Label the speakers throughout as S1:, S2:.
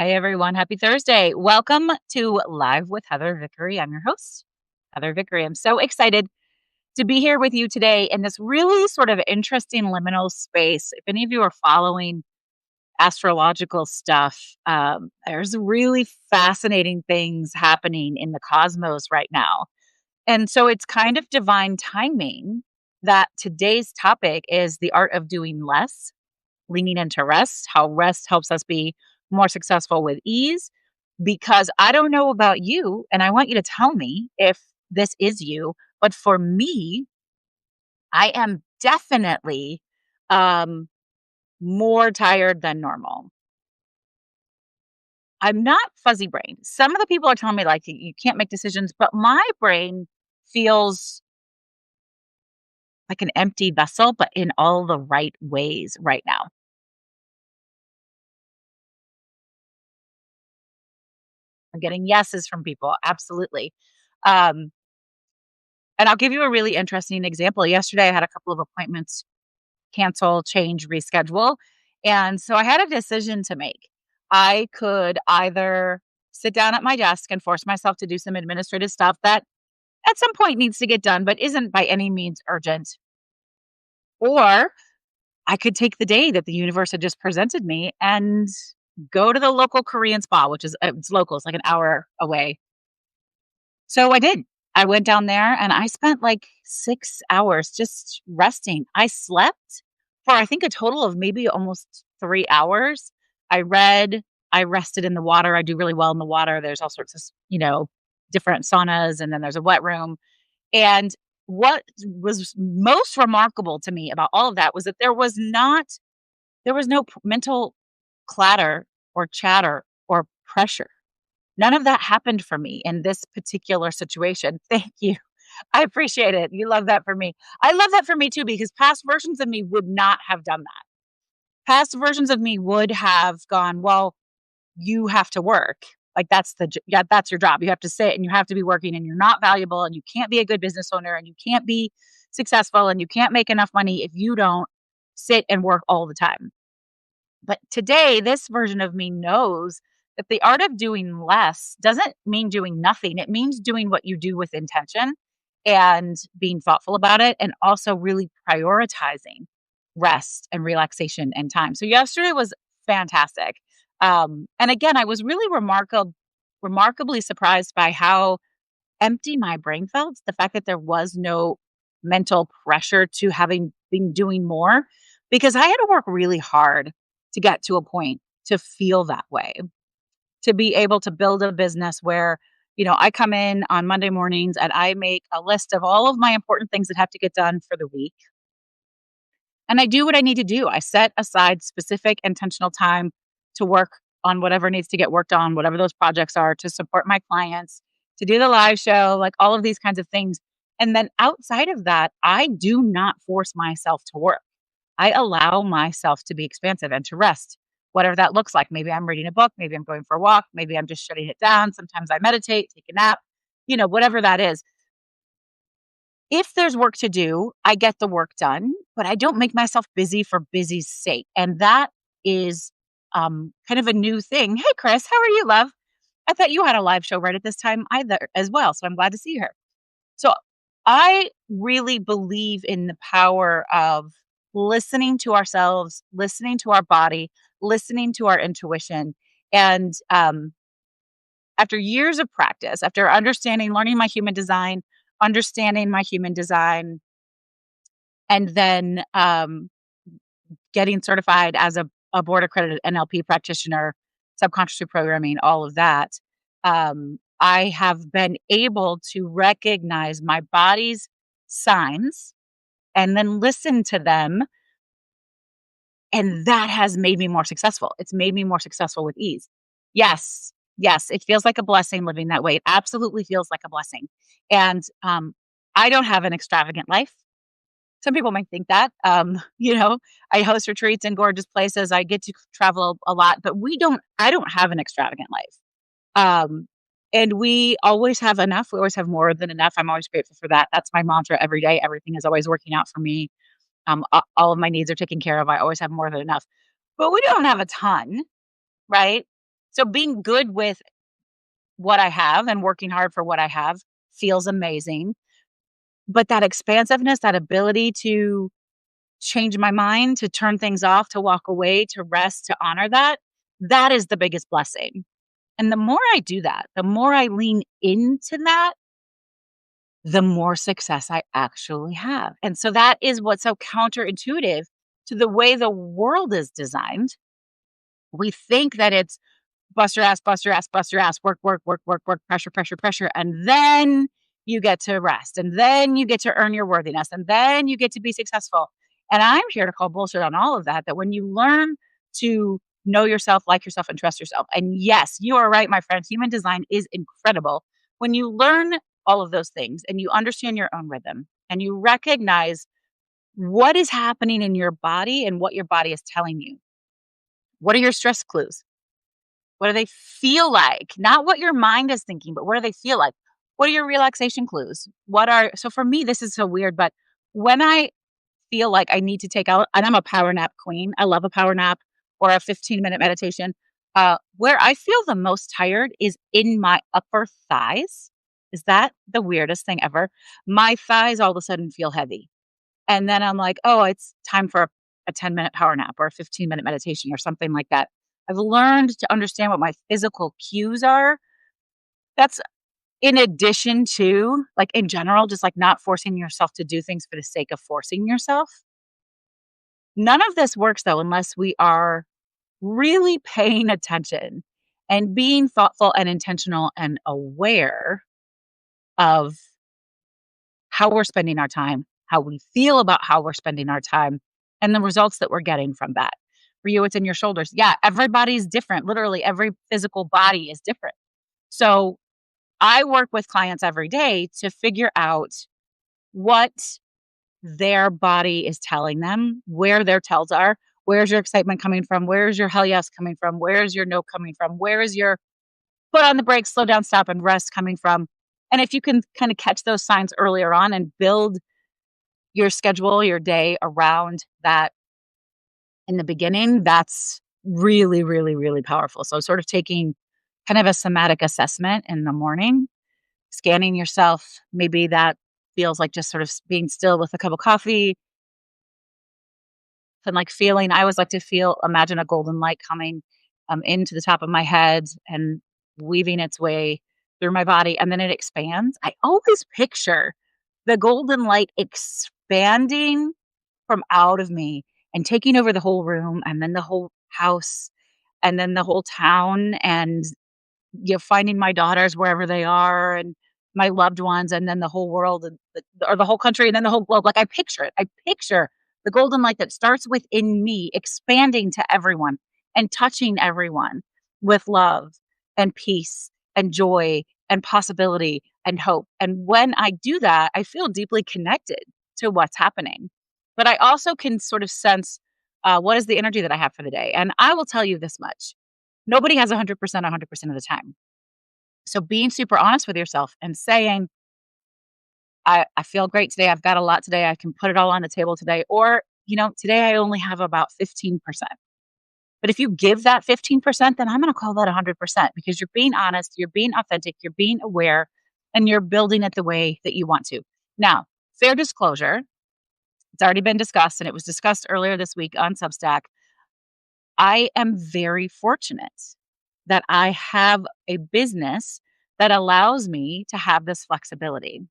S1: Hey everyone, happy Thursday. Welcome to Live with Heather Vickery. I'm your host, Heather Vickery. I'm so excited to be here with you today in this really sort of interesting liminal space. If any of you are following astrological stuff, there's really fascinating things happening in the cosmos right now. And so it's kind of divine timing that today's topic is the art of doing less, leaning into rest, how rest helps us be more successful with ease. Because I don't know about you, and I want you to tell me if this is you, but for me, I am definitely um, more tired than normal. I'm not fuzzy brained. Some of the people are telling me like you can't make decisions, but my brain feels like an empty vessel, but in all the right ways right now. I'm getting yeses from people. Absolutely. Um, and I'll give you a really interesting example. Yesterday, I had a couple of appointments cancel, change, reschedule. And so I had a decision to make. I could either sit down at my desk and force myself to do some administrative stuff that at some point needs to get done, but isn't by any means urgent. Or I could take the day that the universe had just presented me and go to the local Korean spa, which is it's local, it's like an hour away. So I did. I went down there and I spent like 6 hours just resting. I slept for I think a total of maybe almost 3 hours. I read, I rested in the water. I do really well in the water. There's all sorts of, different saunas and then there's a wet room. And what was most remarkable to me about all of that was that there was no mental clatter or chatter or pressure. None of that happened for me in this particular situation. Thank you. I appreciate it. You love that for me. I love that for me too, because past versions of me would not have done that. Past versions of me would have gone, well, you have to work. Like yeah, that's your job. You have to sit and you have to be working and you're not valuable and you can't be a good business owner and you can't be successful and you can't make enough money if you don't sit and work all the time. But today, this version of me knows that the art of doing less doesn't mean doing nothing. It means doing what you do with intention and being thoughtful about it, and also really prioritizing rest and relaxation and time. So, yesterday was fantastic. And again, I was really remarkably surprised by how empty my brain felt. The fact that there was no mental pressure to having been doing more because I had to work really hard to get to a point to feel that way, to be able to build a business where, I come in on Monday mornings and I make a list of all of my important things that have to get done for the week. And I do what I need to do. I set aside specific intentional time to work on whatever needs to get worked on, whatever those projects are, to support my clients, to do the live show, like all of these kinds of things. And then outside of that, I do not force myself to work. I allow myself to be expansive and to rest, whatever that looks like. Maybe I'm reading a book, maybe I'm going for a walk, maybe I'm just shutting it down. Sometimes I meditate, take a nap, whatever that is. If there's work to do, I get the work done, but I don't make myself busy for busy's sake. And that is kind of a new thing. Hey, Chris, how are you, love? I thought you had a live show right at this time either as well. So I'm glad to see her. So I really believe in the power of listening to ourselves, listening to our body, listening to our intuition. And after years of practice, after learning my human design, understanding my human design, and then getting certified as a board accredited NLP practitioner, subconscious reprogramming, all of that, I have been able to recognize my body's signs and then listen to them. And that has made me more successful. It's made me more successful with ease. Yes. Yes. It feels like a blessing living that way. It absolutely feels like a blessing. And I don't have an extravagant life. Some people might think that. I host retreats in gorgeous places. I get to travel a lot, but I don't have an extravagant life. And we always have enough. We always have more than enough. I'm always grateful for that. That's my mantra every day. Everything is always working out for me. All of my needs are taken care of. I always have more than enough, but we don't have a ton, right? So being good with what I have and working hard for what I have feels amazing. But that expansiveness, that ability to change my mind, to turn things off, to walk away, to rest, to honor that, that is the biggest blessing. And the more I do that, the more I lean into that, the more success I actually have. And so that is what's so counterintuitive to the way the world is designed. We think that it's bust your ass, bust your ass, bust your ass, work, work, work, work, work, pressure, pressure, pressure. And then you get to rest. And then you get to earn your worthiness. And then you get to be successful. And I'm here to call bullshit on all of that, that when you learn to know yourself, like yourself, and trust yourself. And yes, you are right, my friend. Human design is incredible. When you learn all of those things and you understand your own rhythm and you recognize what is happening in your body and what your body is telling you. What are your stress clues? What do they feel like? Not what your mind is thinking, but what do they feel like? What are your relaxation clues? So for me, this is so weird, but when I feel like I need to take out, and I'm a power nap queen, I love a power nap or a 15-minute meditation. Where I feel the most tired is in my upper thighs. Is that the weirdest thing ever? My thighs all of a sudden feel heavy. And then I'm like, "Oh, it's time for a 10-minute power nap or a 15-minute meditation," or something like that. I've learned to understand what my physical cues are. That's in addition to, like, in general, just, like, not forcing yourself to do things for the sake of forcing yourself. None of this works, though, unless we are really paying attention and being thoughtful and intentional and aware of how we're spending our time, how we feel about how we're spending our time, and the results that we're getting from that. For you, it's in your shoulders. Yeah, everybody's different. Literally, every physical body is different. So I work with clients every day to figure out what their body is telling them, where their tells are. Where's your excitement coming from? Where's your hell yes coming from? Where's your no coming from? Where is your put on the brakes, slow down, stop, and rest coming from? And if you can kind of catch those signs earlier on and build your schedule, your day around that in the beginning, that's really, really, really powerful. So, sort of taking kind of a somatic assessment in the morning, scanning yourself. Maybe that feels like just sort of being still with a cup of coffee and like feeling. I always like to imagine a golden light coming into the top of my head and weaving its way through my body, and then it expands. I always picture the golden light expanding from out of me and taking over the whole room and then the whole house and then the whole town and finding my daughters wherever they are and my loved ones and then the whole world and or the whole country and then the whole globe. Like I picture it. I picture the golden light that starts within me expanding to everyone and touching everyone with love and peace and joy and possibility and hope. And when I do that, I feel deeply connected to what's happening. But I also can sort of sense what is the energy that I have for the day. And I will tell you this much: nobody has 100% 100% of the time. So being super honest with yourself and saying, I feel great today. I've got a lot today. I can put it all on the table today. Or, today I only have about 15%. But if you give that 15%, then I'm going to call that 100% because you're being honest, you're being authentic, you're being aware, and you're building it the way that you want to. Now, fair disclosure, it's already been discussed and it was discussed earlier this week on Substack. I am very fortunate that I have a business that allows me to have this flexibility.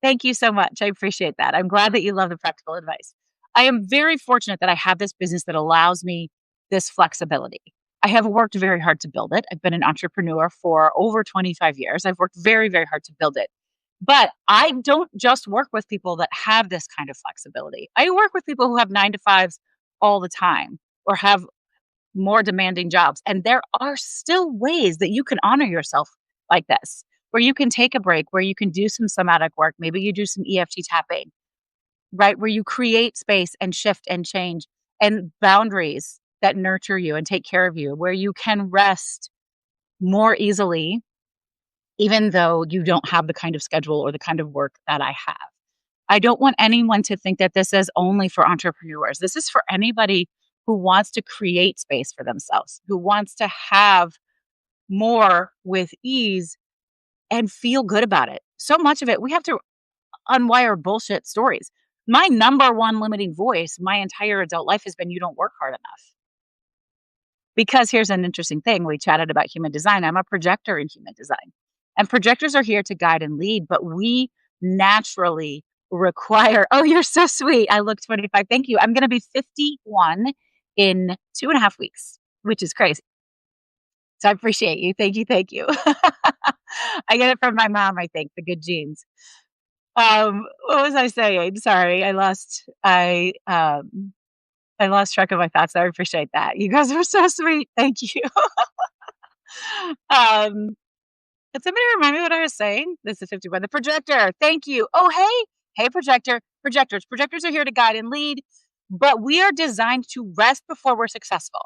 S1: Thank you so much. I appreciate that. I'm glad that you love the practical advice. I am very fortunate that I have this business that allows me this flexibility. I have worked very hard to build it. I've been an entrepreneur for over 25 years. I've worked very, very hard to build it. But I don't just work with people that have this kind of flexibility. I work with people who have 9 to 5s all the time or have more demanding jobs. And there are still ways that you can honor yourself like this, where you can take a break, where you can do some somatic work. Maybe you do some EFT tapping, right? Where you create space and shift and change and boundaries that nurture you and take care of you, where you can rest more easily, even though you don't have the kind of schedule or the kind of work that I have. I don't want anyone to think that this is only for entrepreneurs. This is for anybody who wants to create space for themselves, who wants to have more with ease and feel good about it. So much of it, we have to unwire bullshit stories. My number one limiting voice my entire adult life has been you don't work hard enough. Because here's an interesting thing. We chatted about human design. I'm a projector in human design. And projectors are here to guide and lead, but we naturally require, oh, you're so sweet. I look 25. Thank you. I'm going to be 51 in 2.5 weeks, which is crazy. So I appreciate you. Thank you. Thank you. I get it from my mom, I think, the good genes. What was I saying? Sorry, I lost track of my thoughts. I appreciate that. You guys are so sweet. Thank you. um, can somebody remind me what I was saying? This is 51. The projector. Thank you. Oh, hey. Hey, projector. Projectors. Projectors are here to guide and lead, but we are designed to rest before we're successful.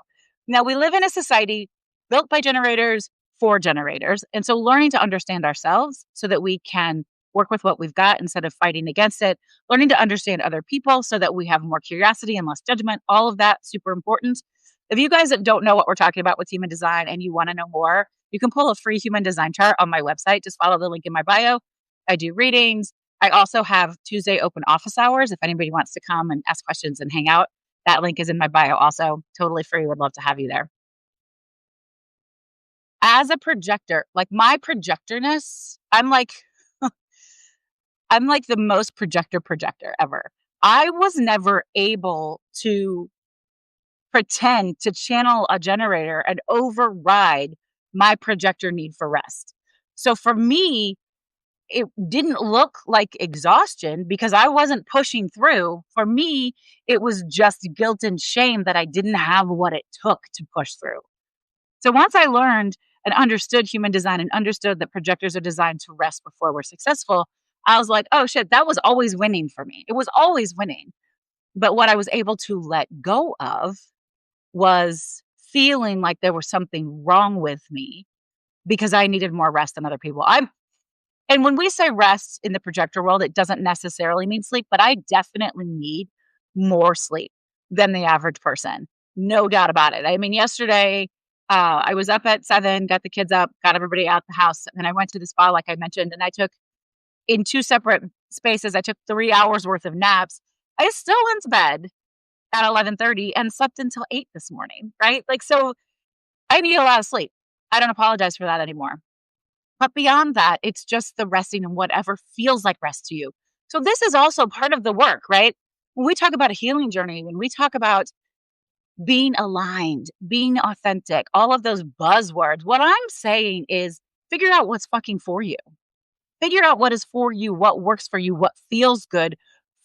S1: Now, we live in a society built by generators for generators. And so learning to understand ourselves so that we can work with what we've got instead of fighting against it, learning to understand other people so that we have more curiosity and less judgment, all of that super important. If you guys don't know what we're talking about with human design and you want to know more, you can pull a free human design chart on my website. Just follow the link in my bio. I do readings. I also have Tuesday open office hours. If anybody wants to come and ask questions and hang out, that link is in my bio also. Totally free. Would love to have you there. As a projector, like my projectorness, I'm like the most projector ever. I was never able to pretend to channel a generator and override my projector need for rest. So for me, it didn't look like exhaustion because I wasn't pushing through. For me, it was just guilt and shame that I didn't have what it took to push through. So once I learned and understood human design and understood that projectors are designed to rest before we're successful, I was like, oh shit, that was always winning for me. It was always winning. But what I was able to let go of was feeling like there was something wrong with me because I needed more rest than other people. And when we say rest in the projector world, it doesn't necessarily mean sleep, but I definitely need more sleep than the average person. No doubt about it. I mean, yesterday, I was up at 7, got the kids up, got everybody out the house, and I went to the spa, like I mentioned, and I took in 2 separate spaces, I took 3 hours worth of naps. I still went to bed at 11:30 and slept until 8 this morning, right? Like, so I need a lot of sleep. I don't apologize for that anymore. But beyond that, it's just the resting and whatever feels like rest to you. So this is also part of the work, right? When we talk about a healing journey, when we talk about being aligned, being authentic, all of those buzzwords, what I'm saying is figure out what's fucking for you. Figure out what is for you, what works for you, what feels good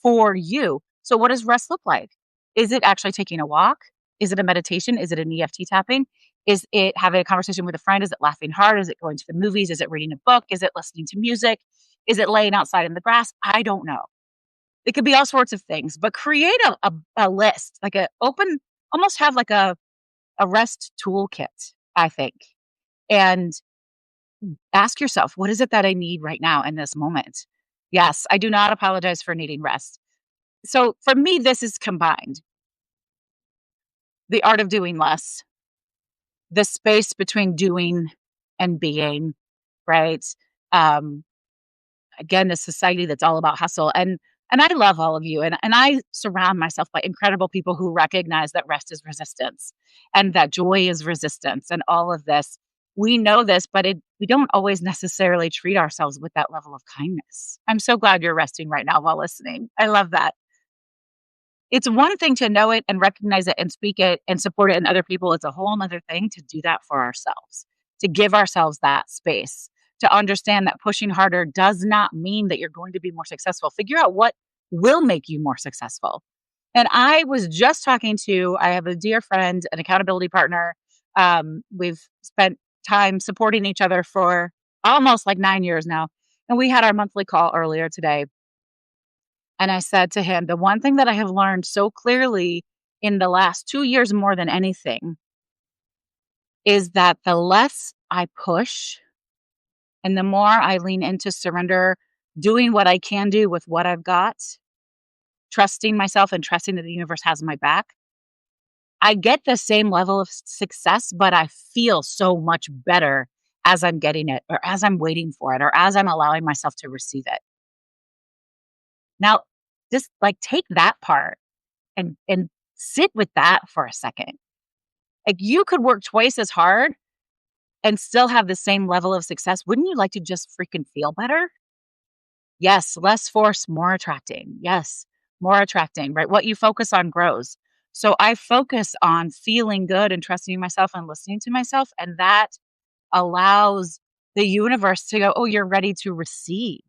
S1: for you. So what does rest look like? Is it actually taking a walk? Is it a meditation? Is it an EFT tapping? Is it having a conversation with a friend? Is it laughing hard? Is it going to the movies? Is it reading a book? Is it listening to music? Is it laying outside in the grass? I don't know. It could be all sorts of things, but create a list, like a open, almost have like a rest toolkit, I think. And ask yourself, what is it that I need right now in this moment? Yes, I do not apologize for needing rest. So for me, this is combined the art of doing less, the space between doing and being, right? Um, again, this society that's all about hustle. And I love all of you. And I surround myself by incredible people who recognize that rest is resistance and that joy is resistance and all of this. We know this, but we don't always necessarily treat ourselves with that level of kindness. I'm so glad you're resting right now while listening. I love that. It's one thing to know it and recognize it and speak it and support it in other people. It's a whole other thing to do that for ourselves, to give ourselves that space, to understand that pushing harder does not mean that you're going to be more successful. Figure out what will make you more successful. And I was just I have a dear friend, an accountability partner. We've spent time supporting each other for almost like 9 years now. And we had our monthly call earlier today. And I said to him, the one thing that I have learned so clearly in the last 2 years more than anything is that the less I push and the more I lean into surrender, doing what I can do with what I've got, trusting myself and trusting that the universe has my back, I get the same level of success, but I feel so much better as I'm getting it or as I'm waiting for it or as I'm allowing myself to receive it. Now, just like take that part and sit with that for a second. Like you could work twice as hard and still have the same level of success. Wouldn't you like to just freaking feel better? Yes, less force, more attracting. Yes, more attracting, right? What you focus on grows. So I focus on feeling good and trusting myself and listening to myself. And that allows the universe to go, oh, you're ready to receive.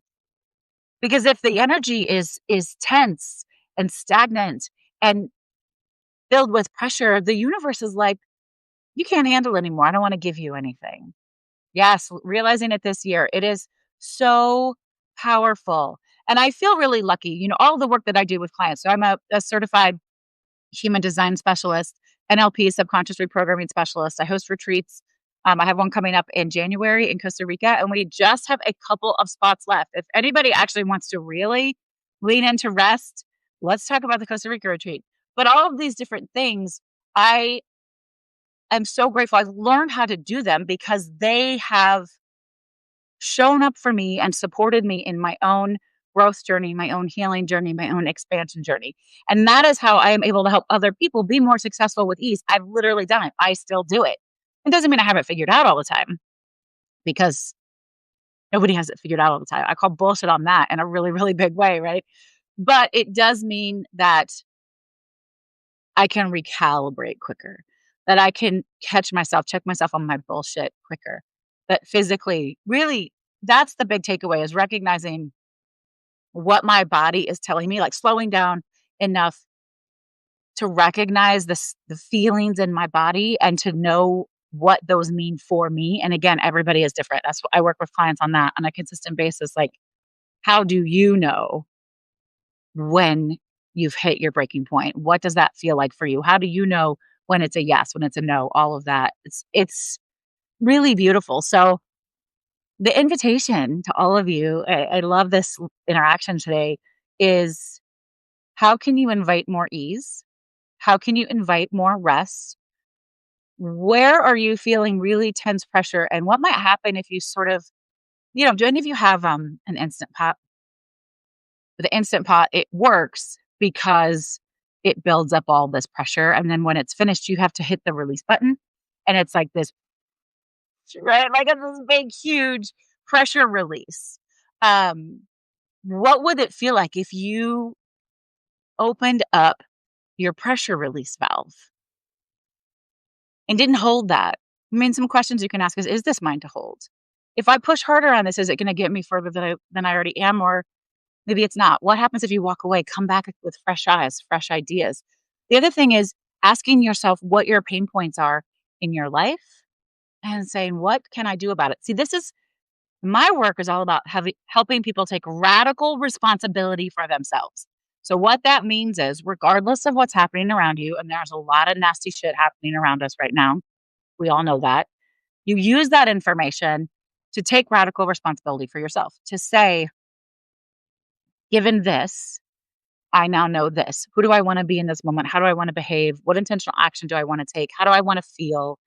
S1: Because if the energy is tense and stagnant and filled with pressure, the universe is like, you can't handle it anymore. I don't want to give you anything. Yes, realizing it this year, it is so powerful. And I feel really lucky, all the work that I do with clients. So I'm a certified human design specialist, NLP, subconscious reprogramming specialist. I host retreats. I have one coming up in January in Costa Rica, and we just have a couple of spots left. If anybody actually wants to really lean into rest, let's talk about the Costa Rica retreat. But all of these different things, I am so grateful. I've learned how to do them because they have shown up for me and supported me in my own growth journey, my own healing journey, my own expansion journey. And that is how I am able to help other people be more successful with ease. I've literally done it. I still do it. It doesn't mean I have it figured out all the time because nobody has it figured out all the time. I call bullshit on that in a really, really big way, right? But it does mean that I can recalibrate quicker, that I can catch myself, check myself on my bullshit quicker. That physically, really, that's the big takeaway is recognizing what my body is telling me, like slowing down enough to recognize the feelings in my body and to know what those mean for me. And again, everybody is different. That's what I work with clients on that on a consistent basis. Like, how do you know when you've hit your breaking point? What does that feel like for you? How do you know when it's a yes, when it's a no? All of that. It's really beautiful. So the invitation to all of you, I love this interaction today, is how can you invite more ease? How can you invite more rest? Where are you feeling really tense pressure? And what might happen if you sort of, do any of you have an instant pot? The instant pot, it works because it builds up all this pressure. And then when it's finished, you have to hit the release button. And it's like this, right? Like it's this big, huge pressure release. Um, what would it feel like if you opened up your pressure release valve and didn't hold that? I mean, some questions you can ask is this mine to hold? If I push harder on this, is it going to get me further than I already am? Or maybe it's not. What happens if you walk away, come back with fresh eyes, fresh ideas? The other thing is asking yourself what your pain points are in your life and saying, what can I do about it? See, this is my work is all about helping people take radical responsibility for themselves. So, what that means is, regardless of what's happening around you, and there's a lot of nasty shit happening around us right now, we all know that, you use that information to take radical responsibility for yourself, to say, given this, I now know this. Who do I want to be in this moment? How do I want to behave? What intentional action do I want to take? How do I want to feel?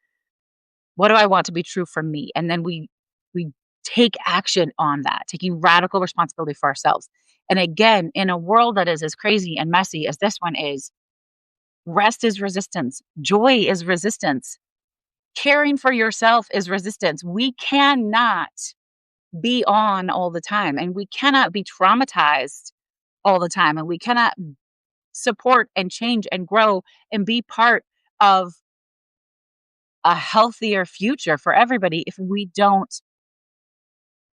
S1: What do I want to be true for me? And then we take action on that, taking radical responsibility for ourselves. And again, in a world that is as crazy and messy as this one is, rest is resistance. Joy is resistance. Caring for yourself is resistance. We cannot be on all the time and we cannot be traumatized all the time and we cannot support and change and grow and be part of a healthier future for everybody if we don't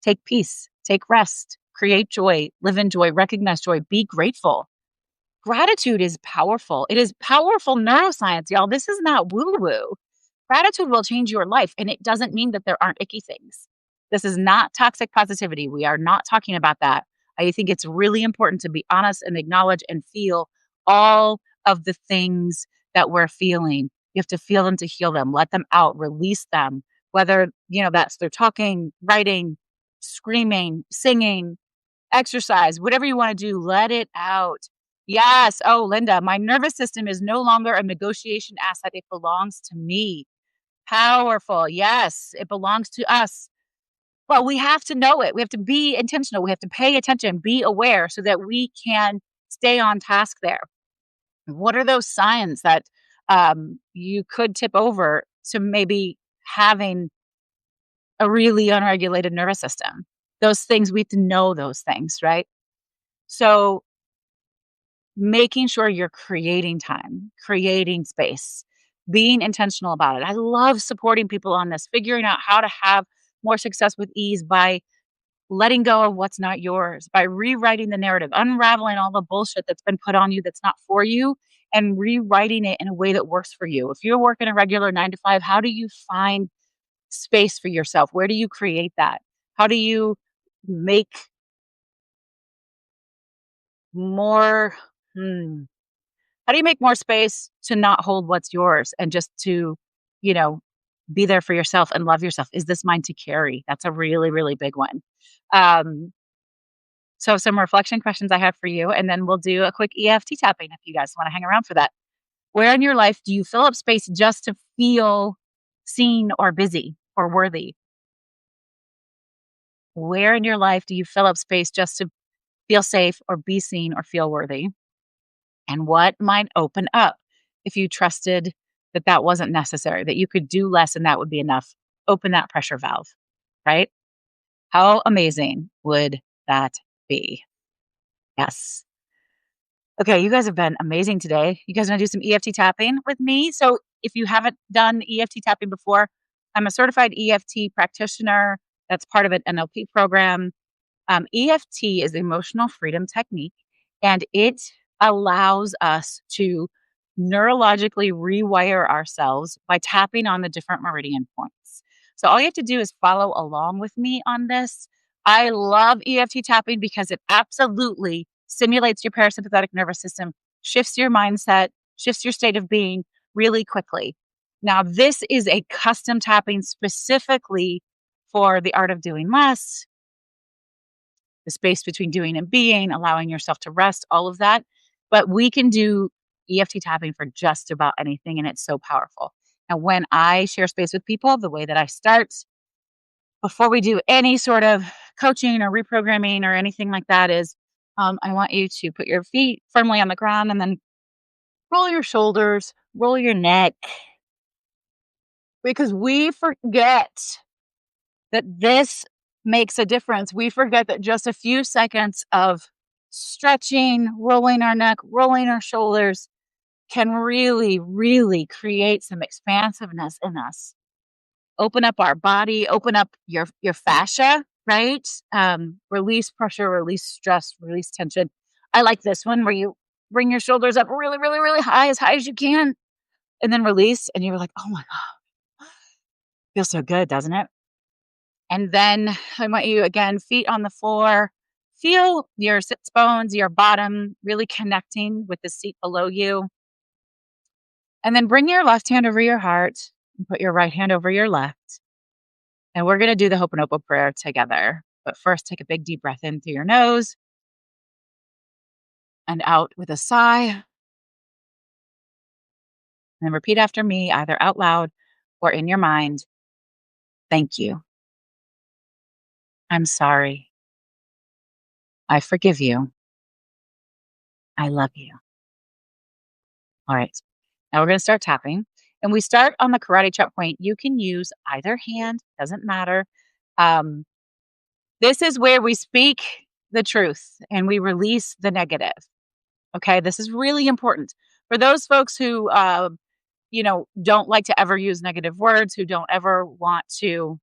S1: take peace, take rest, create joy, live in joy, recognize joy, be grateful. Gratitude is powerful. It is powerful neuroscience, y'all. This is not woo woo. Gratitude will change your life, and it doesn't mean that there aren't icky things. This is not toxic positivity. We are not talking about that. I think it's really important to be honest and acknowledge and feel all of the things that we're feeling. You have to feel them to heal them, let them out, release them, whether, that's they're talking, writing, screaming, singing, exercise, whatever you want to do, let it out. Yes. Oh, Linda, my nervous system is no longer a negotiation asset. It belongs to me. Powerful. Yes, it belongs to us. Well, we have to know it. We have to be intentional. We have to pay attention, be aware so that we can stay on task there. What are those signs that you could tip over to maybe having a really unregulated nervous system? Those things, we have to know those things, right? So, making sure you're creating time, creating space, being intentional about it. I love supporting people on this, figuring out how to have more success with ease by letting go of what's not yours, by rewriting the narrative, unraveling all the bullshit that's been put on you that's not for you, and rewriting it in a way that works for you. If you're working a regular 9 to 5, how do you find space for yourself? Where do you create that? How do you make more? Hmm, how do you make more space to not hold what's yours and just to, you know, be there for yourself and love yourself? Is this mine to carry? That's a really, really big one. Um, So some reflection questions I have for you, and then we'll do a quick EFT tapping if you guys want to hang around for that. Where in your life do you fill up space just to feel seen or busy or worthy? Where in your life do you fill up space just to feel safe or be seen or feel worthy? And what might open up if you trusted that that wasn't necessary, that you could do less and that would be enough? Open that pressure valve, right? How amazing would that be? Yes. Okay, you guys have been amazing today. You guys wanna do some EFT tapping with me? So, if you haven't done EFT tapping before, I'm a certified EFT practitioner that's part of an NLP program. EFT is emotional freedom technique, and it allows us to neurologically rewire ourselves by tapping on the different meridian points. So all you have to do is follow along with me on this. I love EFT tapping because it absolutely stimulates your parasympathetic nervous system, shifts your mindset, shifts your state of being really quickly. Now, this is a custom tapping specifically for the art of doing less, the space between doing and being, allowing yourself to rest, all of that. But we can do EFT tapping for just about anything, and it's so powerful. And when I share space with people, the way that I start before we do any sort of coaching or reprogramming or anything like that is I want you to put your feet firmly on the ground and then roll your shoulders, roll your neck, because we forget that this makes a difference. We forget that just a few seconds of stretching, rolling our neck, rolling our shoulders can really, really create some expansiveness in us. Open up our body, open up your fascia, right? Release pressure, release stress, release tension. I like this one where you bring your shoulders up really, really, really high as you can, and then release, and you're like, oh my God, feels so good, doesn't it? And then I want you again, feet on the floor. Feel your sits bones, your bottom really connecting with the seat below you. And then bring your left hand over your heart and put your right hand over your left. And we're going to do the Ho'oponopo prayer together. But first, take a big deep breath in through your nose and out with a sigh. And then repeat after me, either out loud or in your mind. Thank you. I'm sorry. I forgive you. I love you. All right. Now we're going to start tapping. And we start on the karate chop point. You can use either hand, doesn't matter. Um, this is where we speak the truth and we release the negative. Okay. This is really important for those folks who, don't like to ever use negative words, who don't ever want to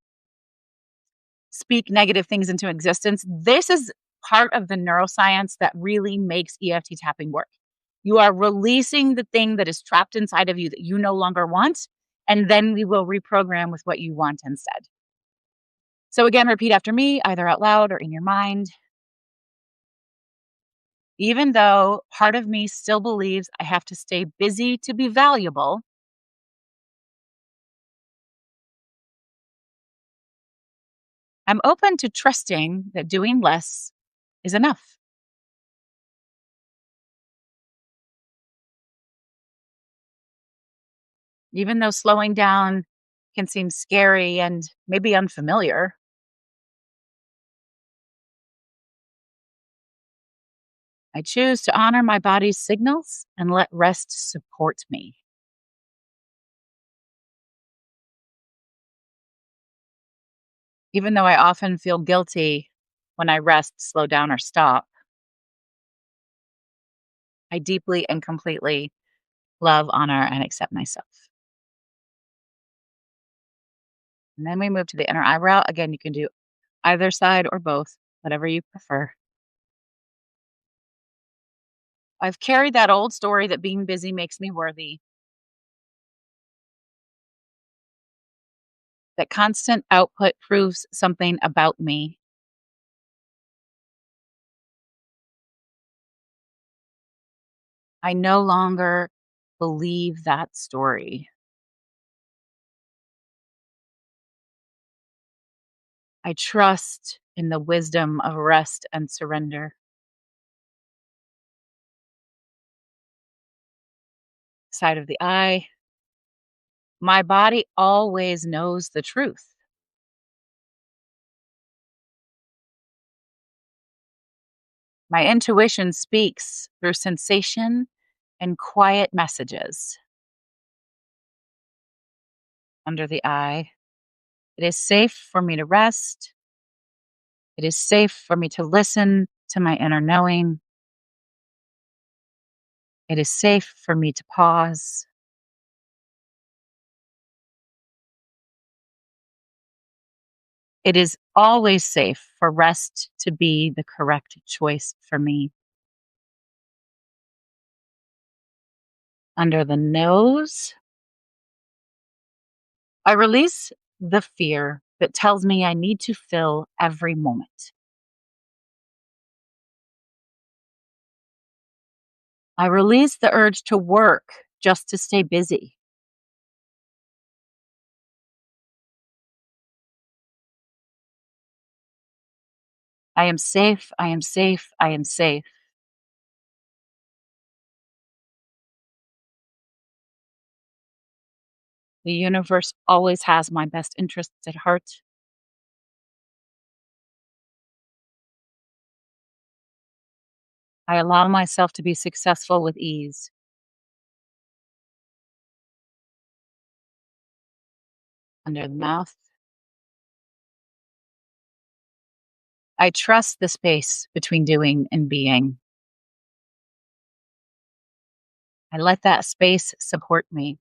S1: speak negative things into existence. This is part of the neuroscience that really makes EFT tapping work. You are releasing the thing that is trapped inside of you that you no longer want, and then we will reprogram with what you want instead. So, again, repeat after me, either out loud or in your mind. Even though part of me still believes I have to stay busy to be valuable, I'm open to trusting that doing less is enough. Even though slowing down can seem scary and maybe unfamiliar, I choose to honor my body's signals and let rest support me. Even though I often feel guilty when I rest, slow down, or stop, I deeply and completely love, honor, and accept myself. And then we move to the inner eyebrow. Again, you can do either side or both, whatever you prefer. I've carried that old story that being busy makes me worthy, that constant output proves something about me. I no longer believe that story. I trust in the wisdom of rest and surrender. Side of the eye. My body always knows the truth. My intuition speaks through sensation and quiet messages. Under the eye. It is safe for me to rest. It is safe for me to listen to my inner knowing. It is safe for me to pause. It is always safe for rest to be the correct choice for me. Under the nose, I release the fear that tells me I need to fill every moment. I release the urge to work just to stay busy. I am safe. I am safe. I am safe. The universe always has my best interests at heart. I allow myself to be successful with ease. Under the mouth, I trust the space between doing and being. I let that space support me.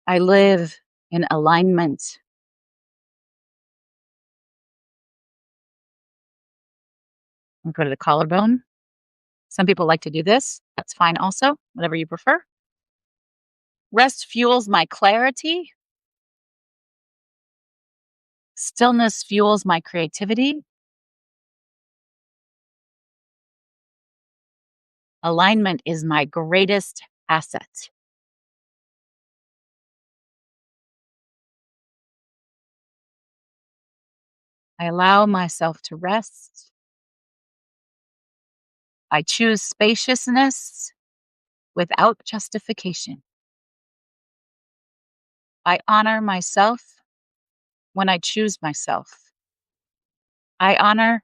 S1: I live in alignment. We go to the collarbone. Some people like to do this. That's fine also, whatever you prefer. Rest fuels my clarity. Stillness fuels my creativity. Alignment is my greatest asset. I allow myself to rest. I choose spaciousness without justification. I honor myself when I choose myself. I honor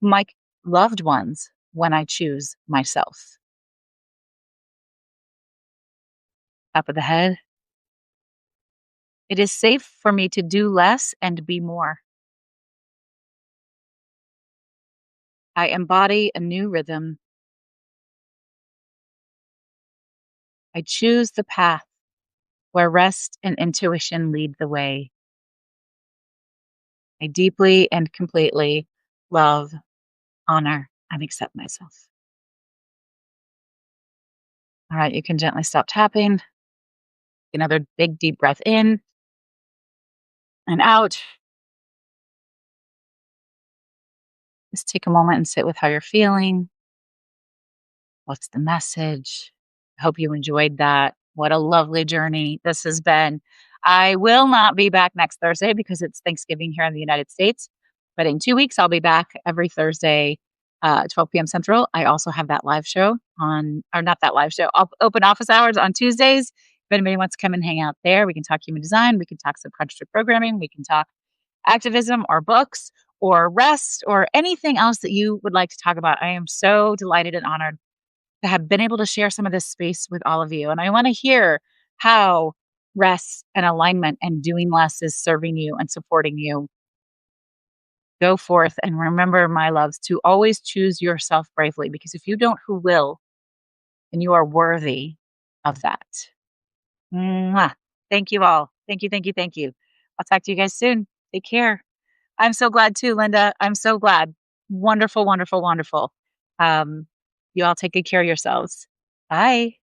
S1: my loved ones when I choose myself. Top of the head. It is safe for me to do less and be more. I embody a new rhythm. I choose the path where rest and intuition lead the way. I deeply and completely love, honor, and accept myself. All right, you can gently stop tapping. Another big, deep breath in and out. Just take a moment and sit with how you're feeling. What's the message? I hope you enjoyed that. What a lovely journey this has been. I will not be back next Thursday because it's Thanksgiving here in the United States. But in 2 weeks, I'll be back every Thursday 12 p.m. Central. I also have that live show on, or not that live show, open office hours on Tuesdays. If anybody wants to come and hang out there, we can talk human design, we can talk subconscious programming, we can talk activism or books or rest or anything else that you would like to talk about. I am so delighted and honored to have been able to share some of this space with all of you. And I want to hear how rest and alignment and doing less is serving you and supporting you. Go forth and remember, my loves, to always choose yourself bravely, because if you don't, who will? And you are worthy of that. Mwah. Thank you all. Thank you, thank you, thank you. I'll talk to you guys soon. Take care. I'm so glad too, Linda. I'm so glad. Wonderful, wonderful, wonderful. Um, you all take good care of yourselves. Bye.